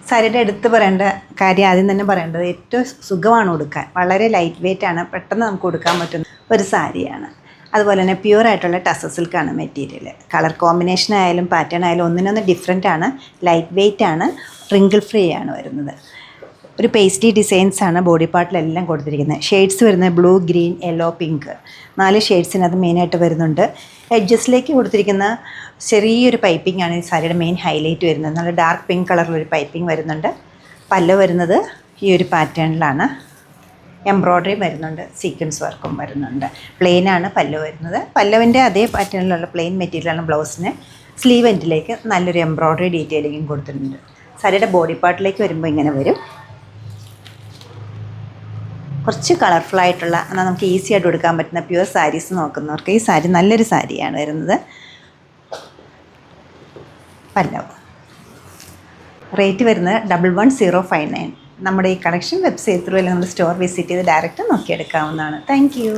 സാരിയുടെ എടുത്ത് പറയേണ്ട കാര്യം ആദ്യം തന്നെ പറയേണ്ടത് ഏറ്റവും സുഖമാണ് ഉടുക്കാൻ. വളരെ ലൈറ്റ് വെയ്റ്റ് ആണ്, പെട്ടെന്ന് നമുക്ക് ഉടുക്കാൻ പറ്റുന്ന ഒരു സാരിയാണ്. അതുപോലെ തന്നെ പ്യുവർ ആയിട്ടുള്ള ടസർ സിൽക്കാണ് മെറ്റീരിയൽ. കളർ കോമ്പിനേഷൻ ആയാലും പാറ്റേൺ ആയാലും ഒന്നിനൊന്ന് ഡിഫറെൻ്റ് ആണ്. ലൈറ്റ് വെയ്റ്റ് ആണ്, റിങ്കിൾ ഫ്രീ ആണ് വരുന്നത്. ഒരു പേസ്റ്റി ഡിസൈൻസ് ആണ് ബോഡി പാർട്ടിലെല്ലാം കൊടുത്തിരിക്കുന്നത്. ഷെയ്ഡ്സ് വരുന്നത് ബ്ലൂ, ഗ്രീൻ, യെല്ലോ, പിങ്ക് 4 ഷെയ്ഡ്സിനകത്ത് മെയിനായിട്ട് വരുന്നുണ്ട്. എഡ്ജസിലേക്ക് കൊടുത്തിരിക്കുന്ന ചെറിയൊരു പൈപ്പിംഗ് ആണ് ഈ സാരിയുടെ മെയിൻ ഹൈലൈറ്റ് വരുന്നത്. നല്ല ഡാർക്ക് പിങ്ക് കളറിലൊരു പൈപ്പിംഗ് വരുന്നുണ്ട്. പല്ല് വരുന്നത് ഈ ഒരു പാറ്റേണിലാണ്. എംബ്രോയ്ഡറി വരുന്നുണ്ട്, സീക്വൻസ് വർക്കും വരുന്നുണ്ട്. പ്ലെയിനാണ് പല്ല് വരുന്നത്. പല്ലവിൻ്റെ അതേ പാറ്റേണിലുള്ള പ്ലെയിൻ മെറ്റീരിയലാണ് ബ്ലൗസിന്. സ്ലീവ് എൻഡിലേക്ക് നല്ലൊരു എംബ്രോയ്ഡറി ഡീറ്റെയിലിങ്ങും കൊടുത്തിട്ടുണ്ട്. സാരിയുടെ ബോഡി പാർട്ടിലേക്ക് വരുമ്പോൾ ഇങ്ങനെ വരും. കുറച്ച് കളർഫുള്ളായിട്ടുള്ള, എന്നാൽ നമുക്ക് ഈസി ആയിട്ട് എടുക്കാൻ പറ്റുന്ന പ്യുവർ സാരീസ് നോക്കുന്നവർക്ക് ഈ സാരി നല്ലൊരു സാരിയാണ് വരുന്നത്. പല്ലവ് റേറ്റ് വരുന്നത് 11,059. നമ്മുടെ ഈ കളക്ഷൻ വെബ്സൈറ്റ് ത്രൂ അല്ലെങ്കിൽ നമ്മുടെ സ്റ്റോർ വിസിറ്റ് ചെയ്ത് ഡയറക്റ്റ് നോക്കിയെടുക്കാവുന്നതാണ്. Thank U.